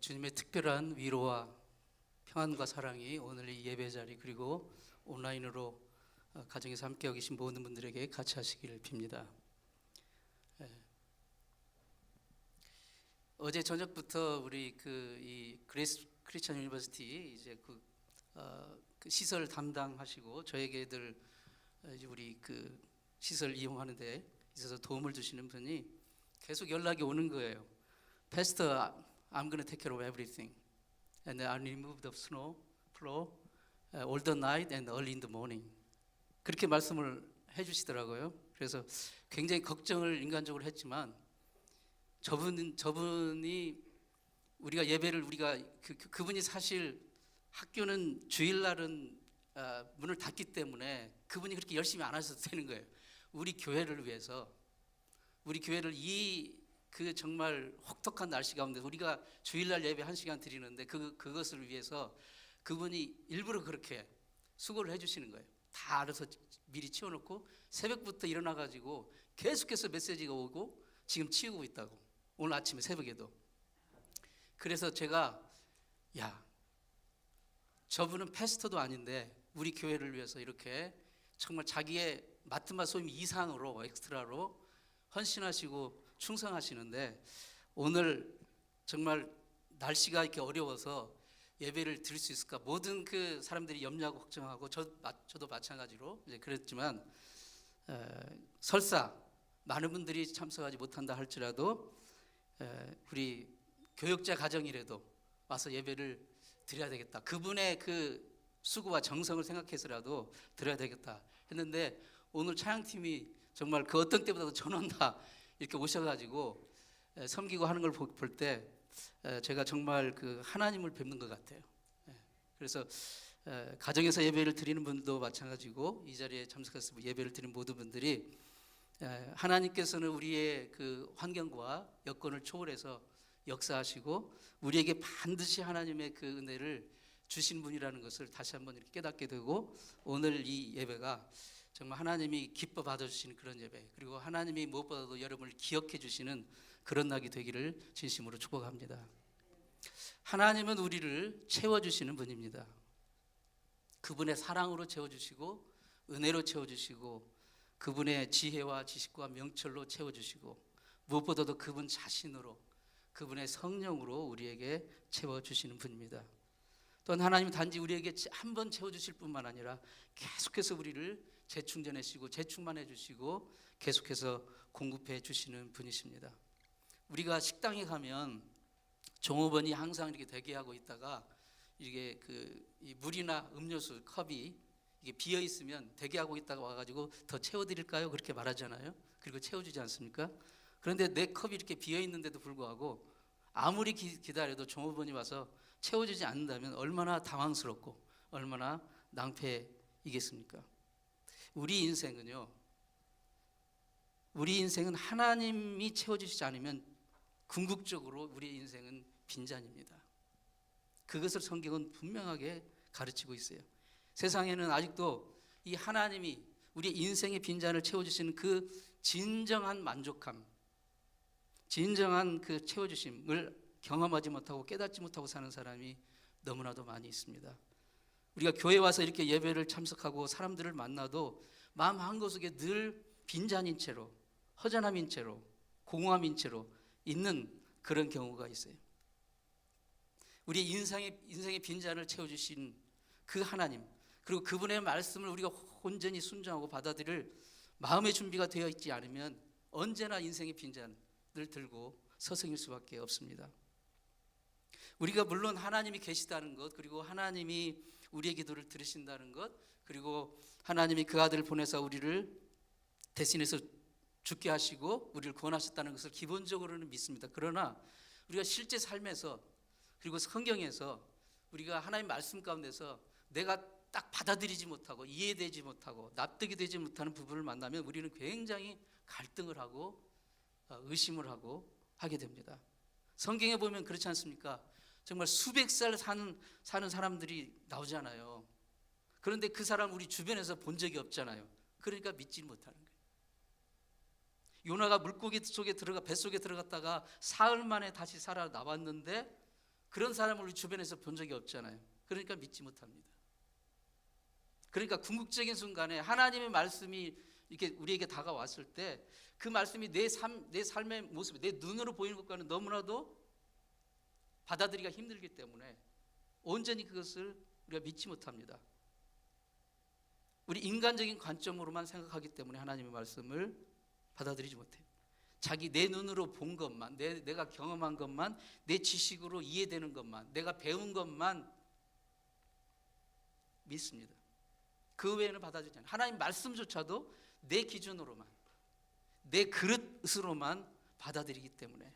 주님의 특별한 위로와 평안과 사랑이 오늘 이 예배 자리 그리고 온라인으로 가정에서 함께하고 계신 모든 분들에게 같이 하시기를 빕니다. 어제 저녁부터 우리 이 그레이스 크리스천 유니버시티 이제 그 시설 담당하시고 저에게들 이제 우리 그 시설 이용하는데 있어서 도움을 주시는 분이 계속 연락이 오는 거예요. Pastor, I'm going to take care of everything, and I'll remove the snow floor all the night and early in the morning. 그렇게 말씀을 해주시더라고요. 그래서 굉장히 걱정을 인간적으로 했지만 저분이 우리가 예배를 그분이 사실 학교는 주일날은 문을 닫기 때문에 그분이 그렇게 열심히 안 하셔도 되는 거예요. 우리 교회를 위해서, 우리 교회를 그 정말 혹독한 날씨 가운데 우리가 주일날 예배 1시간 드리는데 그것을 위해서 그분이 일부러 그렇게 수고를 해주시는 거예요. 다 알아서 미리 치워놓고 새벽부터 일어나가지고 계속해서 메시지가 오고 지금 치우고 있다고, 오늘 아침에 새벽에도. 그래서 제가 저분은 패스터도 아닌데 우리 교회를 위해서 이렇게 정말 자기의 맡은 바 소임 이상으로 엑스트라로 헌신하시고 충성하시는데 오늘 정말 날씨가 이렇게 어려워서 예배를 드릴 수 있을까, 모든 그 사람들이 염려하고 걱정하고 저도 마찬가지로 이제 그랬지만 설사 많은 분들이 참석하지 못한다 할지라도 우리 교역자 가정이라도 와서 예배를 드려야 되겠다, 그분의 그 수고와 정성을 생각해서라도 드려야 되겠다 했는데 오늘 찬양팀이 정말 그 어떤 때보다도 전원 다 이렇게 오셔가지고 섬기고 하는 걸 볼 때 제가 정말 그 하나님을 뵙는 것 같아요. 그래서 가정에서 예배를 드리는 분도 마찬가지고 이 자리에 참석해서 예배를 드리는 모든 분들이 하나님께서는 우리의 그 환경과 여건을 초월해서 역사하시고 우리에게 반드시 하나님의 그 은혜를 주신 분이라는 것을 다시 한번 이렇게 깨닫게 되고, 오늘 이 예배가 정말 하나님이 기뻐 받아주시는 그런 예배, 그리고 하나님이 무엇보다도 여러분을 기억해 주시는 그런 날이 되기를 진심으로 축복합니다. 하나님은 우리를 채워주시는 분입니다. 그분의 사랑으로 채워주시고 은혜로 채워주시고 그분의 지혜와 지식과 명철로 채워주시고 무엇보다도 그분 자신으로, 그분의 성령으로 우리에게 채워주시는 분입니다. 또한 하나님은 단지 우리에게 한번 채워주실 뿐만 아니라 계속해서 우리를 재충전해 주시고 재충만해 주시고 계속해서 공급해 주시는 분이십니다. 우리가 식당에 가면 종업원이 항상 이렇게 대기하고 있다가 이게 이 물이나 음료수 컵이 이게 비어 있으면 대기하고 있다가 와가지고 더 채워드릴까요? 그렇게 말하잖아요. 그리고 채워주지 않습니까? 그런데 내 컵이 이렇게 비어 있는데도 불구하고 아무리 기다려도 종업원이 와서 채워주지 않는다면 얼마나 당황스럽고 얼마나 낭패이겠습니까? 우리 인생은 하나님이 채워주시지 않으면 궁극적으로 우리 인생은 빈잔입니다. 그것을 성경은 분명하게 가르치고 있어요. 세상에는 아직도 이 하나님이 우리 인생의 빈잔을 채워주시는 그 진정한 만족함, 진정한 그 채워주심을 경험하지 못하고 깨닫지 못하고 사는 사람이 너무나도 많이 있습니다. 우리가 교회 와서 이렇게 예배를 참석하고 사람들을 만나도 마음 한구석에 늘 빈잔인 채로, 허전함인 채로, 공허함인 채로 있는 그런 경우가 있어요. 우리 인생의 빈잔을 채워주신 그 하나님, 그리고 그분의 말씀을 우리가 온전히 순종하고 받아들일 마음의 준비가 되어 있지 않으면 언제나 인생의 빈잔을 들고 서성일 수밖에 없습니다. 우리가 물론 하나님이 계시다는 것, 그리고 하나님이 우리의 기도를 들으신다는 것, 그리고 하나님이 그 아들을 보내서 우리를 대신해서 죽게 하시고 우리를 구원하셨다는 것을 기본적으로는 믿습니다. 그러나 우리가 실제 삶에서 그리고 성경에서 우리가 하나님 말씀 가운데서 내가 딱 받아들이지 못하고 이해되지 못하고 납득이 되지 못하는 부분을 만나면 우리는 굉장히 갈등을 하고 의심을 하고 하게 됩니다. 성경에 보면 그렇지 않습니까? 정말 수백 살 사는 사람들이 나오잖아요. 그런데 그 사람 우리 주변에서 본 적이 없잖아요. 그러니까 믿지 못하는 거예요. 요나가 물고기 속에 뱃속에 들어갔다가 사흘 만에 다시 살아 나왔는데 그런 사람을 우리 주변에서 본 적이 없잖아요. 그러니까 믿지 못합니다. 그러니까 궁극적인 순간에 하나님의 말씀이 이렇게 우리에게 다가왔을 때 그 말씀이 내 삶의 모습, 내 눈으로 보이는 것과는 너무나도 받아들이기가 힘들기 때문에 온전히 그것을 우리가 믿지 못합니다. 우리 인간적인 관점으로만 생각하기 때문에 하나님의 말씀을 받아들이지 못해요. 자기 내 눈으로 본 것만, 내가 경험한 것만, 내 지식으로 이해되는 것만, 내가 배운 것만 믿습니다. 그 외에는 받아들이지 않아요. 하나님 말씀조차도 내 기준으로만, 내 그릇으로만 받아들이기 때문에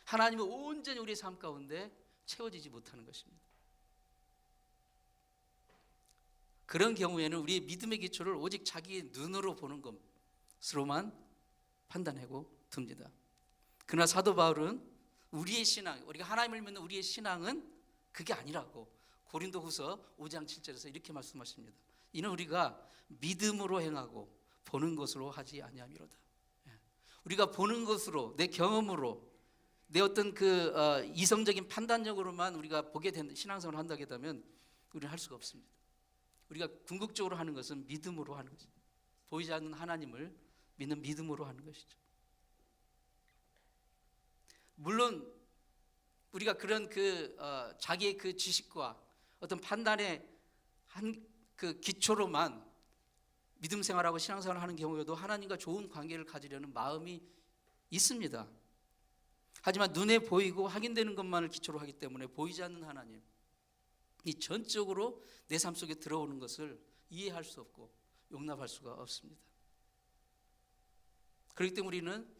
하나님은 온전히 우리의 삶 가운데 채워지지 못하는 것입니다. 그런 경우에는 우리의 믿음의 기초를 오직 자기의 눈으로 보는 것으로만 판단하고 둡니다. 그러나 사도 바울은 우리의 신앙, 우리가 하나님을 믿는 우리의 신앙은 그게 아니라고 고린도후서 5장 7절에서 이렇게 말씀하십니다. 이는 우리가 믿음으로 행하고 보는 것으로 하지 아니함이로다. 우리가 보는 것으로, 내 경험으로, 내 어떤 이성적인 판단력으로만 우리가 보게 된 신앙생활을 한다고 한다면 우리는 할 수가 없습니다. 우리가 궁극적으로 하는 것은 믿음으로 하는 것입니다. 보이지 않는 하나님을 믿는 믿음으로 하는 것이죠. 물론 우리가 그런 자기의 그 지식과 어떤 판단의 그 기초로만 믿음 생활하고 신앙생활을 하는 경우에도 하나님과 좋은 관계를 가지려는 마음이 있습니다. 하지만 눈에 보이고 확인되는 것만을 기초로 하기 때문에 보이지 않는 하나님, 이 전적으로 내 삶 속에 들어오는 것을 이해할 수 없고 용납할 수가 없습니다. 그렇기 때문에 우리는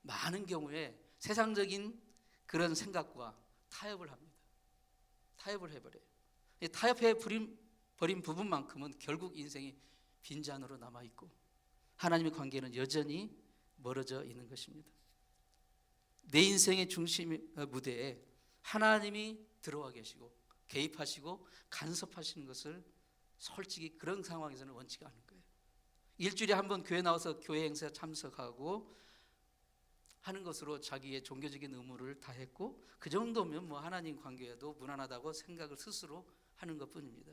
많은 경우에 세상적인 그런 생각과 타협을 합니다. 타협을 해버려요. 타협해버린 부분만큼은 결국 인생이 빈잔으로 남아있고 하나님의 관계는 여전히 멀어져 있는 것입니다. 내 인생의 중심 무대에 하나님이 들어와 계시고 개입하시고 간섭하시는 것을 솔직히 그런 상황에서는 원치가 않은 거예요. 일주일에 한 번 교회 나와서 교회 행사에 참석하고 하는 것으로 자기의 종교적인 의무를 다했고 그 정도면 뭐 하나님 관계에도 무난하다고 생각을 스스로 하는 것뿐입니다.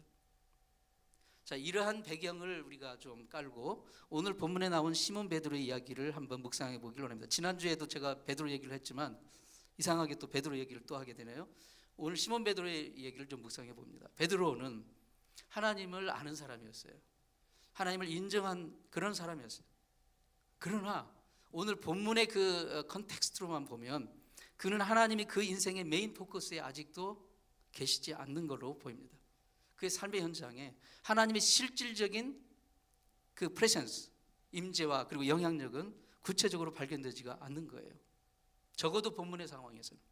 자, 이러한 배경을 우리가 좀 깔고 오늘 본문에 나온 시몬 베드로의 이야기를 한번 묵상해 보기를 원합니다. 지난주에도 제가 베드로 얘기를 했지만 이상하게 또 베드로 얘기를 또 하게 되네요. 오늘 시몬 베드로의 얘기를 좀 묵상해 봅니다. 베드로는 하나님을 아는 사람이었어요. 하나님을 인정한 그런 사람이었어요. 그러나 오늘 본문의 그 컨텍스트로만 보면 그는 하나님이 그 인생의 메인 포커스에 아직도 계시지 않는 걸로 보입니다. 그의 삶의 현장에 하나님의 실질적인 그 프레센스, 임재와 그리고 영향력은 구체적으로 발견되지가 않는 거예요. 적어도 본문의 상황에서는.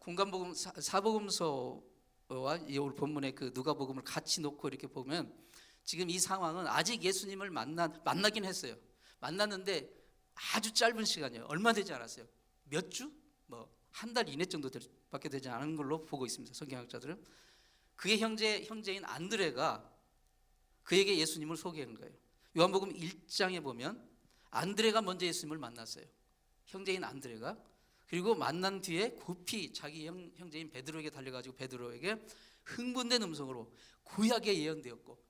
공간복음 사복음서와 오늘 본문의 그 누가복음을 같이 놓고 이렇게 보면 지금 이 상황은 아직 예수님을 만나긴 했어요. 만났는데 아주 짧은 시간이에요. 얼마 되지 않았어요. 몇 주? 뭐 한 달 이내 정도밖에 되지 않은 걸로 보고 있습니다. 성경학자들은. 그의 형제인 안드레가 그에게 예수님을 소개한 거예요. 요한복음 1장에 보면 안드레가 먼저 예수님을 만났어요. 형제인 안드레가. 그리고 만난 뒤에 급히 자기 형제인 베드로에게 달려가지고 베드로에게 흥분된 음성으로 구약에 예언되었고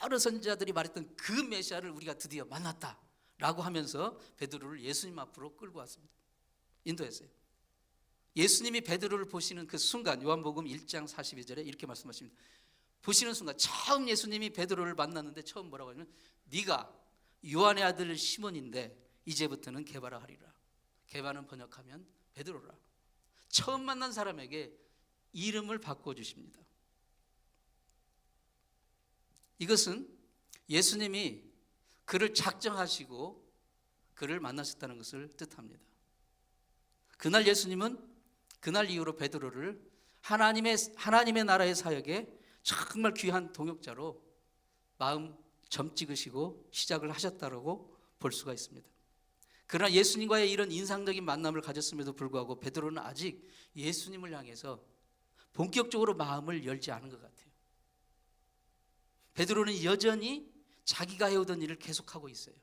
여러 선지자들이 말했던 그 메시아를 우리가 드디어 만났다 라고 하면서 베드로를 예수님 앞으로 끌고 왔습니다. 인도했어요. 예수님이 베드로를 보시는 그 순간 요한복음 1장 42절에 이렇게 말씀하십니다. 보시는 순간 처음 예수님이 베드로를 만났는데 처음 뭐라고 하냐면 네가 요한의 아들 시몬인데 이제부터는 게바라 하리라. 게바는 번역하면 베드로라. 처음 만난 사람에게 이름을 바꿔주십니다. 이것은 예수님이 그를 작정하시고 그를 만나셨다는 것을 뜻합니다. 그날 예수님은 그날 이후로 베드로를 하나님의 나라의 사역에 정말 귀한 동역자로 마음 점 찍으시고 시작을 하셨다고 볼 수가 있습니다. 그러나 예수님과의 이런 인상적인 만남을 가졌음에도 불구하고 베드로는 아직 예수님을 향해서 본격적으로 마음을 열지 않은 것 같아요. 베드로는 여전히 자기가 해오던 일을 계속하고 있어요.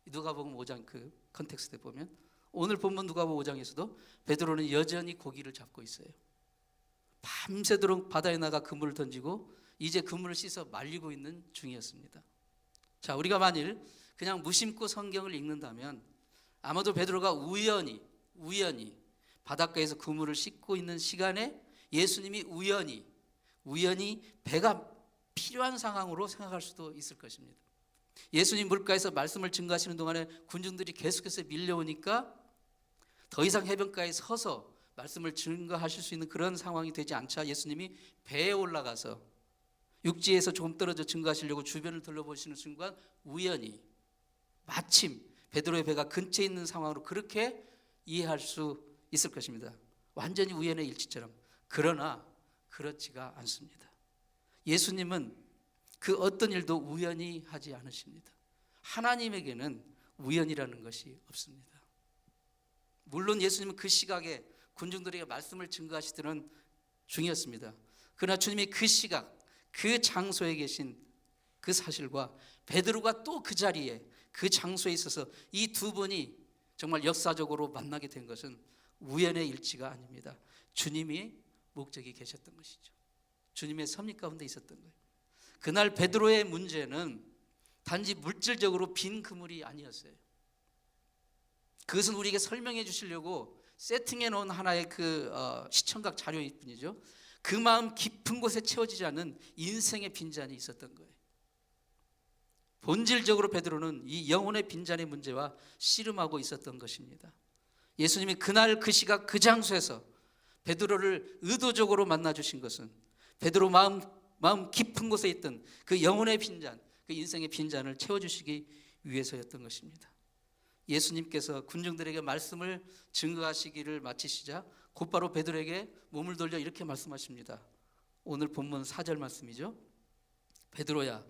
누가복음 5장 그 컨텍스트에 보면 오늘 본문 누가복음 5장에서도 베드로는 여전히 고기를 잡고 있어요. 밤새도록 바다에 나가 그물을 던지고 이제 그물을 씻어 말리고 있는 중이었습니다. 자, 우리가 만일 그냥 무심코 성경을 읽는다면 아마도 베드로가 우연히 바닷가에서 그물을 씻고 있는 시간에 예수님이 우연히 배가 필요한 상황으로 생각할 수도 있을 것입니다. 예수님 물가에서 말씀을 증거하시는 동안에 군중들이 계속해서 밀려오니까 더 이상 해변가에 서서 말씀을 증거하실 수 있는 그런 상황이 되지 않자 예수님이 배에 올라가서 육지에서 조금 떨어져 증거하시려고 주변을 둘러보시는 순간 우연히 마침 베드로의 배가 근처에 있는 상황으로 그렇게 이해할 수 있을 것입니다. 완전히 우연의 일치처럼. 그러나 그렇지가 않습니다. 예수님은 그 어떤 일도 우연히 하지 않으십니다. 하나님에게는 우연이라는 것이 없습니다. 물론 예수님은 그 시각에 군중들에게 말씀을 증거하시던 중이었습니다. 그러나 주님이 그 시각, 그 장소에 계신 그 사실과 베드로가 또 그 자리에 그 장소에 있어서 이 두 분이 정말 역사적으로 만나게 된 것은 우연의 일치가 아닙니다. 주님이 목적이 계셨던 것이죠. 주님의 섭리 가운데 있었던 거예요. 그날 베드로의 문제는 단지 물질적으로 빈 그물이 아니었어요. 그것은 우리에게 설명해 주시려고 세팅해 놓은 하나의 시청각 자료일 뿐이죠. 그 마음 깊은 곳에 채워지지 않는 인생의 빈잔이 있었던 거예요. 본질적으로 베드로는 이 영혼의 빈잔의 문제와 씨름하고 있었던 것입니다. 예수님이 그날 그 시각 그 장소에서 베드로를 의도적으로 만나 주신 것은 베드로 마음 깊은 곳에 있던 그 영혼의 빈잔, 그 인생의 빈잔을 채워주시기 위해서였던 것입니다. 예수님께서 군중들에게 말씀을 증거하시기를 마치시자 곧바로 베드로에게 몸을 돌려 이렇게 말씀하십니다. 오늘 본문 4절 말씀이죠. 베드로야,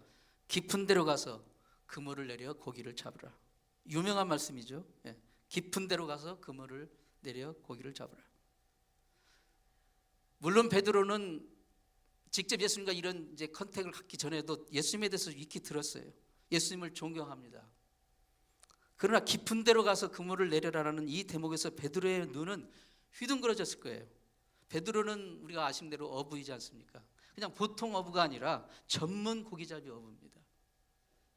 깊은 데로 가서 그물을 내려 고기를 잡으라. 유명한 말씀이죠. 깊은 데로 가서 그물을 내려 고기를 잡으라. 물론 베드로는 직접 예수님과 이런 이제 컨택을 갖기 전에도 예수님에 대해서 익히 들었어요. 예수님을 존경합니다. 그러나 깊은 데로 가서 그물을 내려라라는 이 대목에서 베드로의 눈은 휘둥그러졌을 거예요. 베드로는 우리가 아신 대로 어부이지 않습니까? 그냥 보통 어부가 아니라 전문 고기잡이 어부입니다.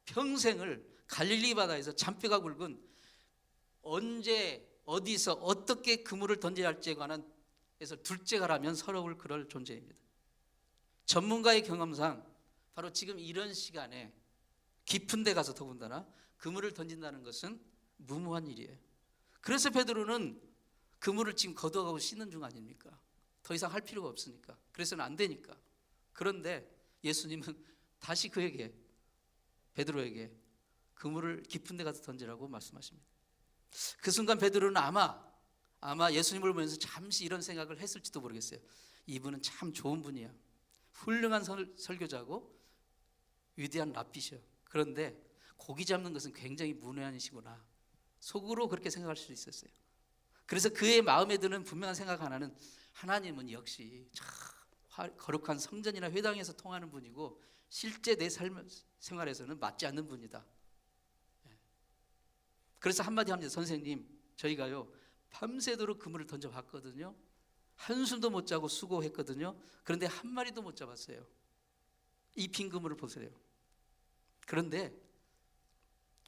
평생을 갈릴리 바다에서 잔뼈가 굵은 언제 어디서 어떻게 그물을 던져야 할지에 관한 에서 둘째가라면 서러울 그럴 존재입니다. 전문가의 경험상 바로 지금 이런 시간에 깊은 데 가서 더군다나 그물을 던진다는 것은 무모한 일이에요. 그래서 베드로는 그물을 지금 걷어가고 씻는 중 아닙니까? 더 이상 할 필요가 없으니까. 그래서는 안 되니까. 그런데 예수님은 다시 그에게, 베드로에게 그물을 깊은 데 가서 던지라고 말씀하십니다. 그 순간 베드로는 아마 예수님을 보면서 잠시 이런 생각을 했을지도 모르겠어요. 이분은 참 좋은 분이야. 훌륭한 설교자고 위대한 랍비셔. 그런데 고기 잡는 것은 굉장히 문외한이시구나. 속으로 그렇게 생각할 수 있었어요. 그래서 그의 마음에 드는 분명한 생각 하나는 하나님은 역시 참 거룩한 성전이나 회당에서 통하는 분이고 실제 내 삶 생활에서는 맞지 않는 분이다. 그래서 한마디 합니다. 선생님, 저희가요 밤새도록 그물을 던져봤거든요. 한숨도 못 자고 수고했거든요. 그런데 한 마리도 못 잡았어요. 이 빈 그물을 보세요. 그런데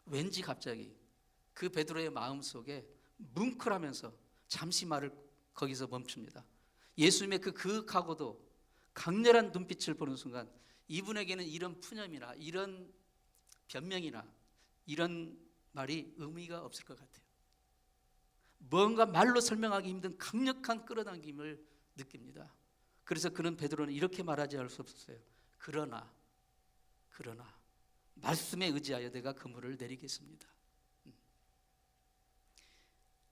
왠지 갑자기 그 베드로의 마음속에 뭉클하면서 잠시 말을 거기서 멈춥니다. 예수님의 그 그윽하고도 강렬한 눈빛을 보는 순간 이분에게는 이런 푸념이나 이런 변명이나 이런 말이 의미가 없을 것 같아요. 뭔가 말로 설명하기 힘든 강력한 끌어당김을 느낍니다. 그래서 그는 베드로는 이렇게 말하지 않을 수 없었어요. 그러나 말씀에 의지하여 내가 그물을 내리겠습니다.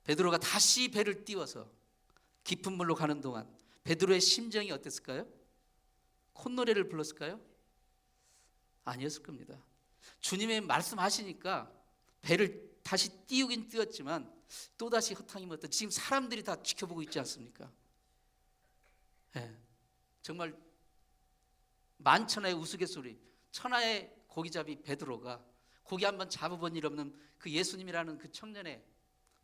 베드로가 다시 배를 띄워서 깊은 물로 가는 동안 베드로의 심정이 어땠을까요? 콧노래를 불렀을까요? 아니었을 겁니다. 주님의 말씀하시니까 배를 다시 띄우긴 띄웠지만 또다시 허탕이 묻었다. 지금 사람들이 다 지켜보고 있지 않습니까? 정말 만천하의 우스갯소리, 천하의 고기잡이 베드로가 고기 한번 잡아본 일 없는 그 예수님이라는 그 청년의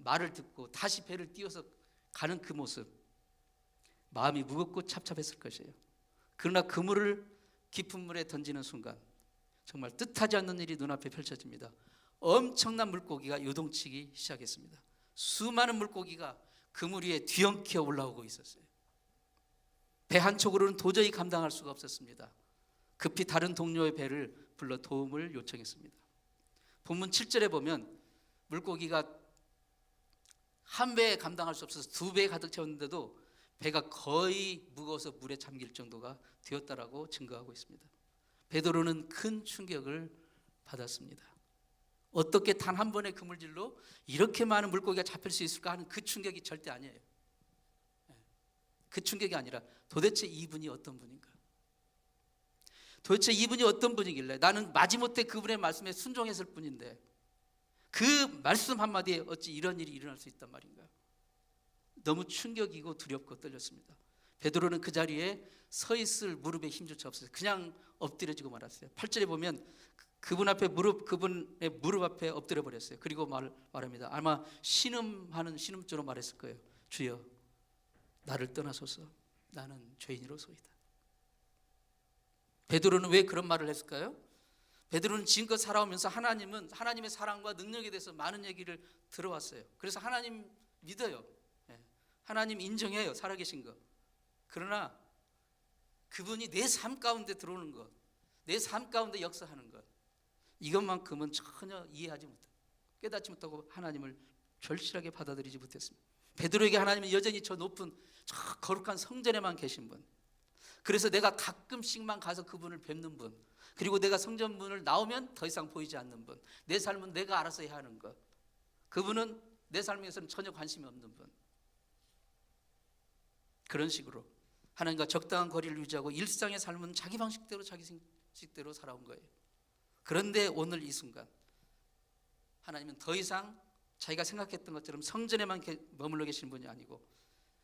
말을 듣고 다시 배를 띄워서 가는 그 모습, 마음이 무겁고 찹찹했을 것이에요. 그러나 그물을 깊은 물에 던지는 순간 정말 뜻하지 않는 일이 눈앞에 펼쳐집니다. 엄청난 물고기가 요동치기 시작했습니다. 수많은 물고기가 그물 위에 뒤엉켜 올라오고 있었어요. 배 한쪽으로는 도저히 감당할 수가 없었습니다. 급히 다른 동료의 배를 불러 도움을 요청했습니다. 본문 7절에 보면 물고기가 한 배에 감당할 수 없어서 두 배에 가득 채웠는데도 배가 거의 무거워서 물에 잠길 정도가 되었다라고 증거하고 있습니다. 베드로는 큰 충격을 받았습니다. 어떻게 단 한 번의 그물질로 이렇게 많은 물고기가 잡힐 수 있을까 하는 그 충격이 절대 아니에요. 그 충격이 아니라 도대체 이분이 어떤 분인가? 도대체 이분이 어떤 분이길래 나는 마지못해 그분의 말씀에 순종했을 뿐인데 그 말씀 한마디에 어찌 이런 일이 일어날 수 있단 말인가? 너무 충격이고 두렵고 떨렸습니다. 베드로는 그 자리에 서 있을 무릎에 힘조차 없어요. 그냥 엎드려지고 말았어요. 8절에 보면 그분의 무릎 앞에 엎드려 버렸어요. 그리고 말합니다. 아마 신음하는 신음조로 말했을 거예요. 주여, 나를 떠나소서. 나는 죄인으로소이다. 베드로는 왜 그런 말을 했을까요? 베드로는 지금껏 살아오면서 하나님의 사랑과 능력에 대해서 많은 얘기를 들어왔어요. 그래서 하나님 믿어요. 하나님 인정해요. 살아계신 것. 그러나 그분이 내 삶 가운데 들어오는 것, 내 삶 가운데 역사하는 것, 이것만큼은 전혀 이해하지 못하고 깨닫지 못하고 하나님을 절실하게 받아들이지 못했습니다. 베드로에게 하나님은 여전히 저 높은 저 거룩한 성전에만 계신 분, 그래서 내가 가끔씩만 가서 그분을 뵙는 분, 그리고 내가 성전 문을 나오면 더 이상 보이지 않는 분, 내 삶은 내가 알아서 해야 하는 것, 그분은 내 삶에서는 전혀 관심이 없는 분. 그런 식으로 하나님과 적당한 거리를 유지하고 일상의 삶은 자기 방식대로 자기 생식대로 살아온 거예요. 그런데 오늘 이 순간 하나님은 더 이상 자기가 생각했던 것처럼 성전에만 머물러 계신 분이 아니고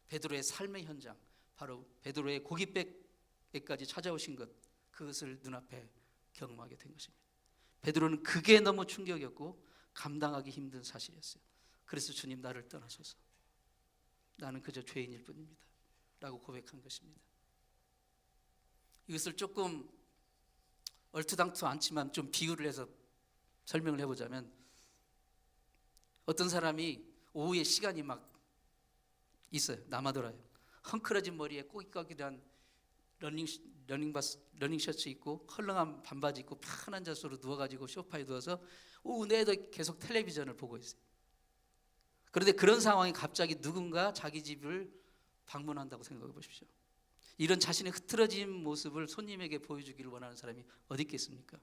베드로의 삶의 현장, 바로 베드로의 고깃배에까지 찾아오신 것, 그것을 눈앞에 경험하게 된 것입니다. 베드로는 그게 너무 충격이었고 감당하기 힘든 사실이었어요. 그래서 주님, 나를 떠나소서. 나는 그저 죄인일 뿐입니다 라고 고백한 것입니다. 이것을 조금 얼토당토 않지만 좀 비유를 해서 설명을 해보자면, 어떤 사람이 오후에 시간이 막 있어요. 남아돌아요. 헝클어진 머리에 꼬깃꼬깃한 러닝 셔츠 입고 헐렁한 반바지 입고 편한 자세로 누워가지고 소파에 누워서 오후 내도 계속 텔레비전을 보고 있어요. 그런데 그런 상황에 갑자기 누군가 자기 집을 방문한다고 생각해 보십시오. 이런 자신의 흐트러진 모습을 손님에게 보여주기를 원하는 사람이 어디 있겠습니까?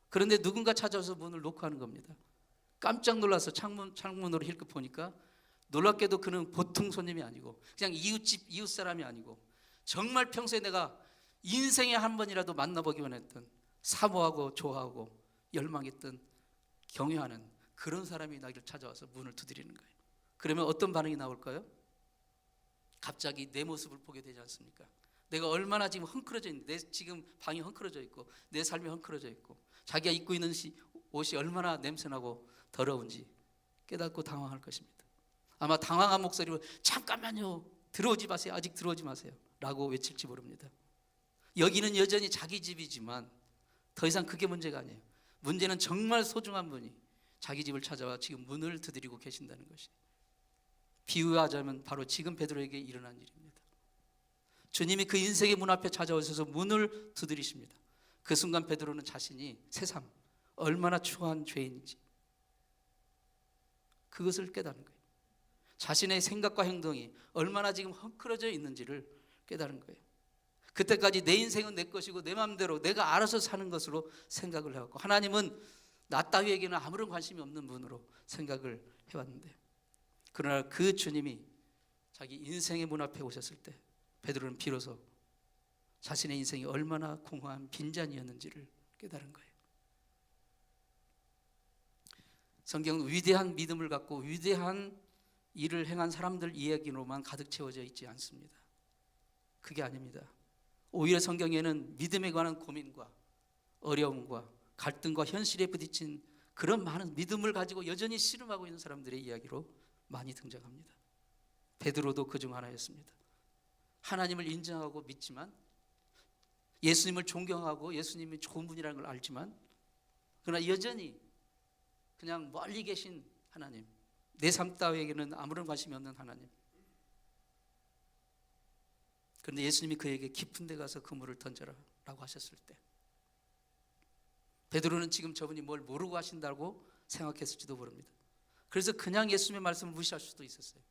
그런데 누군가 찾아와서 문을 노크하는 겁니다. 깜짝 놀라서 창문으로 힐끗 보니까 놀랍게도 그는 보통 손님이 아니고 그냥 이웃집 이웃 사람이 아니고 정말 평소에 내가 인생에 한 번이라도 만나보기 원했던, 사모하고 좋아하고 열망했던, 경외하는 그런 사람이 나를 찾아와서 문을 두드리는 거예요. 그러면 어떤 반응이 나올까요? 갑자기 내 모습을 보게 되지 않습니까? 내가 얼마나 지금 헝클어져 있는데, 내 지금 방이 헝클어져 있고 내 삶이 헝클어져 있고 자기가 입고 있는 옷이 얼마나 냄새나고 더러운지 깨닫고 당황할 것입니다. 아마 당황한 목소리로 잠깐만요, 들어오지 마세요, 아직 들어오지 마세요 라고 외칠지 모릅니다. 여기는 여전히 자기 집이지만 더 이상 그게 문제가 아니에요. 문제는 정말 소중한 분이 자기 집을 찾아와 지금 문을 두드리고 계신다는 것이, 비유하자면 바로 지금 베드로에게 일어난 일입니다. 주님이 그 인생의 문 앞에 찾아오셔서 문을 두드리십니다. 그 순간 베드로는 자신이 새삼 얼마나 추한 죄인인지 그것을 깨달은 거예요. 자신의 생각과 행동이 얼마나 지금 헝클어져 있는지를 깨달은 거예요. 그때까지 내 인생은 내 것이고 내 마음대로 내가 알아서 사는 것으로 생각을 해왔고, 하나님은 나 따위에게는 아무런 관심이 없는 분으로 생각을 해왔는데, 그러나 그 주님이 자기 인생의 문 앞에 오셨을 때 베드로는 비로소 자신의 인생이 얼마나 공허한 빈잔이었는지를 깨달은 거예요. 성경은 위대한 믿음을 갖고 위대한 일을 행한 사람들 이야기로만 가득 채워져 있지 않습니다. 그게 아닙니다. 오히려 성경에는 믿음에 관한 고민과 어려움과 갈등과 현실에 부딪힌 그런 많은 믿음을 가지고 여전히 씨름하고 있는 사람들의 이야기로 많이 등장합니다. 베드로도 그중 하나였습니다. 하나님을 인정하고 믿지만, 예수님을 존경하고 예수님이 좋은 분이라는 걸 알지만, 그러나 여전히 그냥 멀리 계신 하나님, 내 삶 따위에게는 아무런 관심이 없는 하나님. 그런데 예수님이 그에게 깊은 데 가서 그물을 던져라 라고 하셨을 때, 베드로는 지금 저분이 뭘 모르고 하신다고 생각했을지도 모릅니다. 그래서 그냥 예수님의 말씀을 무시할 수도 있었어요.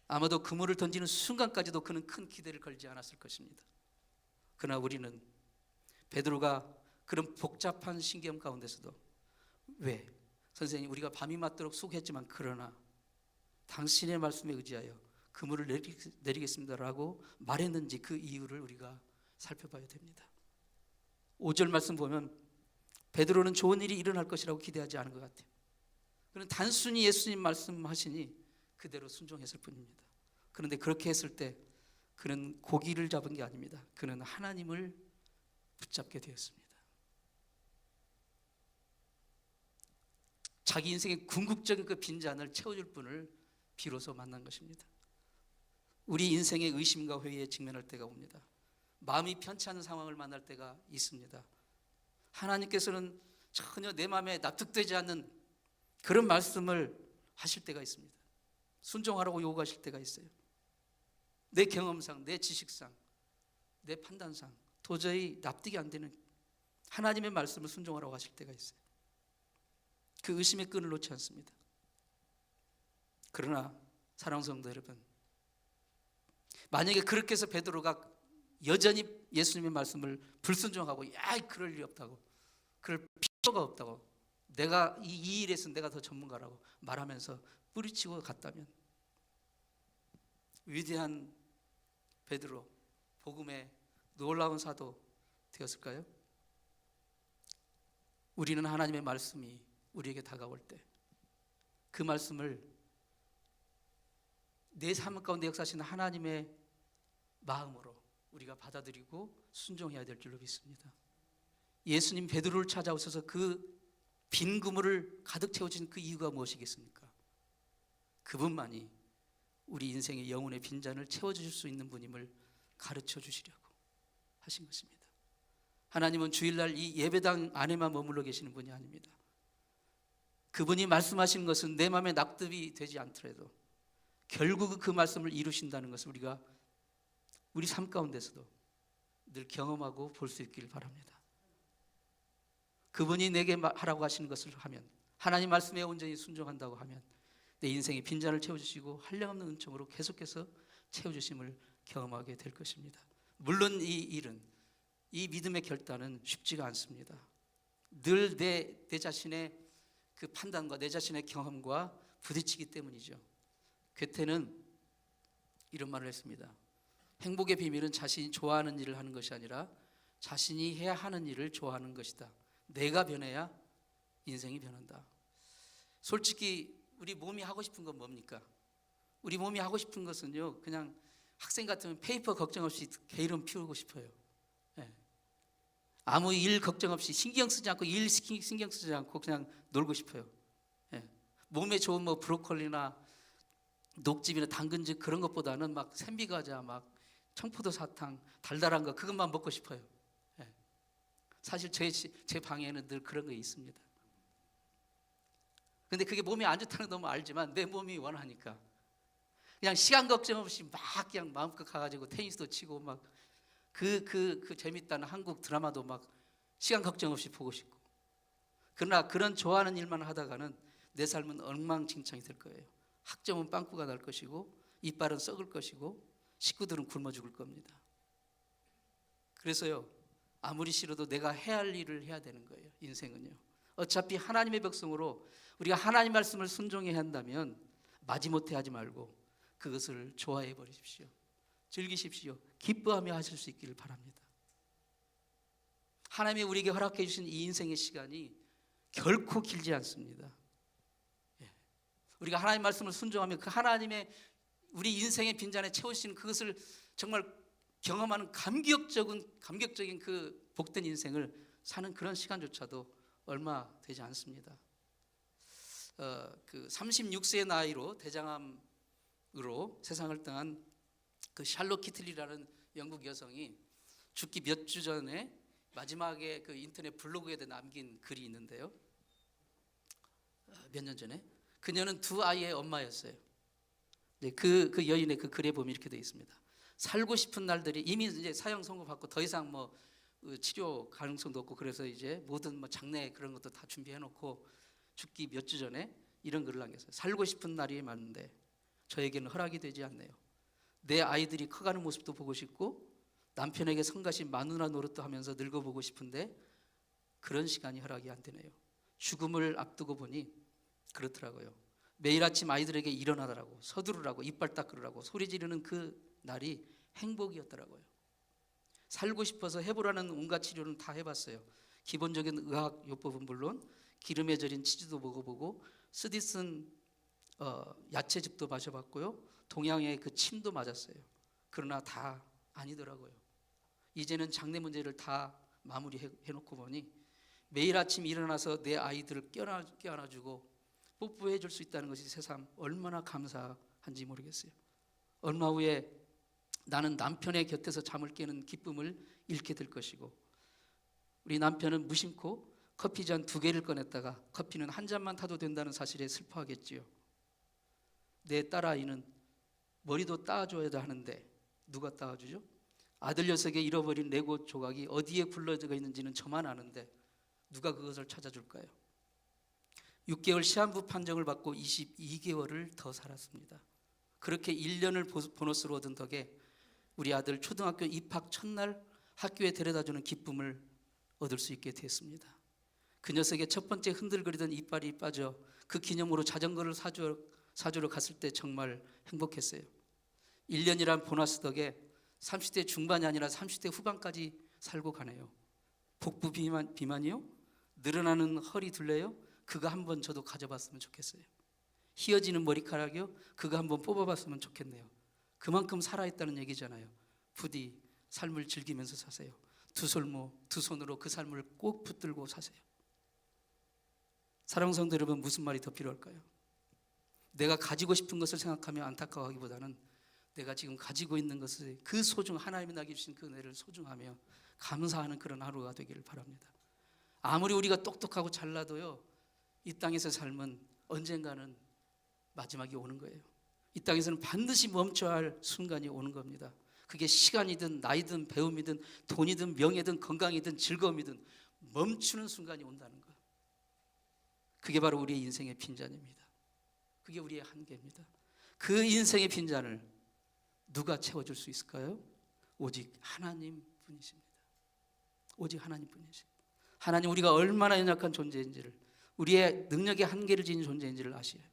아마도 그물을 던지는 순간까지도 그는 큰 기대를 걸지 않았을 것입니다. 그러나 우리는 베드로가 그런 복잡한 신경 가운데서도, 왜? 선생님, 우리가 밤이 맞도록 수고했지만 그러나 당신의 말씀에 의지하여 그물을 내리겠습니다라고 말했는지, 그 이유를 우리가 살펴봐야 됩니다. 5절 말씀 보면 베드로는 좋은 일이 일어날 것이라고 기대하지 않은 것 같아요. 그는 단순히 예수님 말씀하시니 그대로 순종했을 뿐입니다. 그런데 그렇게 했을 때 그는 고기를 잡은 게 아닙니다. 그는 하나님을 붙잡게 되었습니다. 자기 인생의 궁극적인 그 빈잔을 채워줄 분을 비로소 만난 것입니다. 우리 인생의 의심과 회의에 직면할 때가 옵니다. 마음이 편치 않은 상황을 만날 때가 있습니다. 하나님께서는 전혀 내 마음에 납득되지 않는 그런 말씀을 하실 때가 있습니다. 순종하라고 요구하실 때가 있어요. 내 경험상, 내 지식상, 내 판단상 도저히 납득이 안 되는 하나님의 말씀을 순종하라고 하실 때가 있어요. 그 의심의 끈을 놓지 않습니다. 그러나 사랑하는 성도 여러분, 만약에 그렇게 해서 베드로가 여전히 예수님의 말씀을 불순종하고, 야, 그럴 리 없다고, 그럴 필요가 없다고, 내가 이 일에서 내가 더 전문가라고 말하면서 뿌리치고 갔다면, 위대한 베드로, 복음의 놀라운 사도 되었을까요? 우리는 하나님의 말씀이 우리에게 다가올 때 그 말씀을 내 삶 가운데 역사하시는 하나님의 마음으로 우리가 받아들이고 순종해야 될 줄로 믿습니다. 예수님 베드로를 찾아오셔서 그 빈 그물을 가득 채워진 그 이유가 무엇이겠습니까? 그분만이 우리 인생의 영혼의 빈잔을 채워주실 수 있는 분임을 가르쳐 주시려고 하신 것입니다. 하나님은 주일날 이 예배당 안에만 머물러 계시는 분이 아닙니다. 그분이 말씀하신 것은 내 마음에 납득이 되지 않더라도 결국 그 말씀을 이루신다는 것을 우리가 우리 삶 가운데서도 늘 경험하고 볼 수 있길 바랍니다. 그분이 내게 하라고 하시는 것을 하면, 하나님 말씀에 온전히 순종한다고 하면 내 인생의 빈잔을 채워주시고 한량없는 은총으로 계속해서 채워주심을 경험하게 될 것입니다. 물론 이 일은, 이 믿음의 결단은 쉽지가 않습니다. 늘 내 자신의 그 판단과 내 자신의 경험과 부딪히기 때문이죠. 괴테는 이런 말을 했습니다. 행복의 비밀은 자신이 좋아하는 일을 하는 것이 아니라 자신이 해야 하는 일을 좋아하는 것이다. 내가 변해야 인생이 변한다. 솔직히 우리 몸이 하고 싶은 건 뭡니까? 우리 몸이 하고 싶은 것은요, 그냥 학생 같으면 페이퍼 걱정 없이 게으름 피우고 싶어요. 아무 일 걱정 없이 신경 쓰지 않고, 일 신경 쓰지 않고 그냥 놀고 싶어요. 몸에 좋은 뭐 브로콜리나 녹즙이나 당근즙 그런 것보다는 막 산비과자, 막 청포도 사탕, 달달한 거 그것만 먹고 싶어요. 사실 제 방에는 늘 그런 게 있습니다. 근데 그게 몸에 안 좋다는 건 너무 알지만 내 몸이 원하니까 그냥 시간 걱정 없이 막 그냥 마음껏 가가지고 테니스도 치고 막 그 재밌다는 한국 드라마도 막 시간 걱정 없이 보고 싶고. 그러나 그런 좋아하는 일만 하다가는 내 삶은 엉망진창이 될 거예요. 학점은 빵꾸가 날 것이고 이빨은 썩을 것이고 식구들은 굶어 죽을 겁니다. 그래서요, 아무리 싫어도 내가 해야 할 일을 해야 되는 거예요. 인생은요, 어차피 하나님의 백성으로 우리가 하나님 말씀을 순종해야 한다면 마지못해 하지 말고 그것을 좋아해 버리십시오. 즐기십시오. 기뻐하며 하실 수 있기를 바랍니다. 하나님이 우리에게 허락해 주신 이 인생의 시간이 결코 길지 않습니다. 우리가 하나님 말씀을 순종하면 그 하나님의 우리 인생의 빈잔에 채우시는 그것을 정말 경험하는 감격적인 그 복된 인생을 사는 그런 시간조차도 얼마 되지 않습니다. 그 36세의 나이로 대장암으로 세상을 떠난 그 샬롯 키틀리라는 영국 여성이 죽기 몇 주 전에 마지막에 그 인터넷 블로그에 남긴 글이 있는데요. 몇 년 전에 그녀는 두 아이의 엄마였어요. 그 여인의 그 글에 보면 이렇게 되어 있습니다. 살고 싶은 날들이 이미 이제 사형 선고받고 더 이상 뭐 치료 가능성도 없고 그래서 이제 모든 뭐 장례 그런 것도 다 준비해 놓고 죽기 몇 주 전에 이런 글을 남겼어요. 살고 싶은 날이 많은데 저에게는 허락이 되지 않네요. 내 아이들이 커가는 모습도 보고 싶고 남편에게 성가신 마누라 노릇도 하면서 늙어보고 싶은데 그런 시간이 허락이 안 되네요. 죽음을 앞두고 보니 그렇더라고요. 매일 아침 아이들에게 일어나더라고, 서두르라고, 이빨 닦으라고 소리 지르는 그 날이 행복이었더라고요. 살고 싶어서 해보라는 온갖 치료는 다 해봤어요. 기본적인 의학 요법은 물론 기름에 절인 치즈도 먹어보고 쓰디 쓴 야채즙도 마셔봤고요. 동양의 그 침도 맞았어요. 그러나 다 아니더라고요. 이제는 장내 문제를 다 마무리해놓고 보니 매일 아침 일어나서 내 아이들을 껴안아주고 뽀뽀해 줄 수 있다는 것이 세상 얼마나 감사한지 모르겠어요. 얼마 후에 나는 남편의 곁에서 잠을 깨는 기쁨을 잃게 될 것이고 우리 남편은 무심코 커피 잔 2개를 꺼냈다가 커피는 한 잔만 타도 된다는 사실에 슬퍼하겠지요. 내 딸아이는 머리도 따줘야 하는데 누가 따주죠? 아들 녀석의 잃어버린 레고 조각이 어디에 굴러져 있는지는 저만 아는데 누가 그것을 찾아줄까요? 6개월 시한부 판정을 받고 22개월을 더 살았습니다. 그렇게 1년을 보너스로 얻은 덕에 우리 아들 초등학교 입학 첫날 학교에 데려다주는 기쁨을 얻을 수 있게 됐습니다. 그 녀석의 첫 번째 흔들거리던 이빨이 빠져 그 기념으로 자전거를 사주러 갔을 때 정말 행복했어요. 1년이란 보너스 덕에 30대 중반이 아니라 30대 후반까지 살고 가네요. 복부 비만이요? 늘어나는 허리 둘레요? 그거 한번 저도 가져봤으면 좋겠어요. 휘어지는 머리카락이요? 그거 한번 뽑아봤으면 좋겠네요. 그만큼 살아있다는 얘기잖아요. 부디 삶을 즐기면서 사세요. 두 손으로 그 삶을 꼭 붙들고 사세요. 사랑하는 성도 여러분, 무슨 말이 더 필요할까요? 내가 가지고 싶은 것을 생각하며 안타까워하기보다는 내가 지금 가지고 있는 것을 그 하나님이 나에게 주신 그 은혜를 소중하며 감사하는 그런 하루가 되기를 바랍니다. 아무리 우리가 똑똑하고 잘나도요, 이 땅에서 삶은 언젠가는 마지막이 오는 거예요. 이 땅에서는 반드시 멈춰야 할 순간이 오는 겁니다. 그게 시간이든 나이든 배움이든 돈이든 명예든 건강이든 즐거움이든 멈추는 순간이 온다는 것. 그게 바로 우리의 인생의 빈잔입니다. 그게 우리의 한계입니다. 그 인생의 빈잔을 누가 채워줄 수 있을까요? 오직 하나님 뿐이십니다. 오직 하나님 뿐이십니다. 하나님, 우리가 얼마나 연약한 존재인지를, 우리의 능력의 한계를 지닌 존재인지를 아시어요.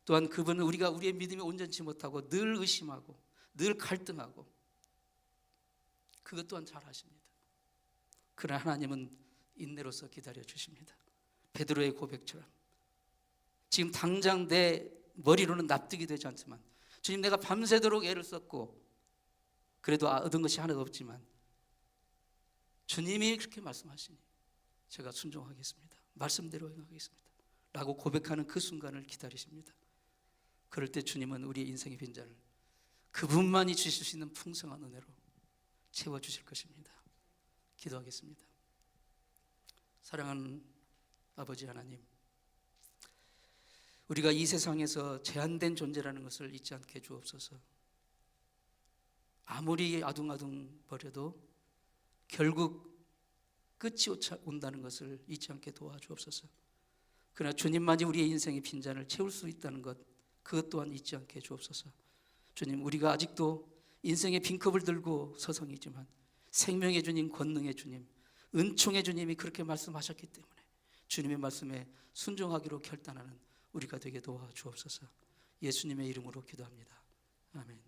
또한 그분은 우리의 믿음이 온전치 못하고 늘 의심하고 늘 갈등하고 그것 또한 잘 아십니다. 그러나 하나님은 인내로서 기다려 주십니다. 베드로의 고백처럼 지금 당장 내 머리로는 납득이 되지 않지만, 주님, 내가 밤새도록 애를 썼고 그래도 얻은 것이 하나도 없지만 주님이 그렇게 말씀하시니 제가 순종하겠습니다. 말씀대로 행하겠습니다 라고 고백하는 그 순간을 기다리십니다. 그럴 때 주님은 우리의 인생의 빈잔을 그분만이 주실 수 있는 풍성한 은혜로 채워주실 것입니다. 기도하겠습니다. 사랑하는 아버지 하나님, 우리가 이 세상에서 제한된 존재라는 것을 잊지 않게 주옵소서. 아무리 아둥아둥 버려도 결국 끝이 온다는 것을 잊지 않게 도와주옵소서. 그러나 주님만이 우리의 인생의 빈잔을 채울 수 있다는 것, 그것 또한 잊지 않게 주옵소서. 주님, 우리가 아직도 인생의 빈컵을 들고 서성이지만 생명의 주님, 권능의 주님, 은총의 주님이 그렇게 말씀하셨기 때문에 주님의 말씀에 순종하기로 결단하는 우리가 되게 도와주옵소서. 예수님의 이름으로 기도합니다. 아멘.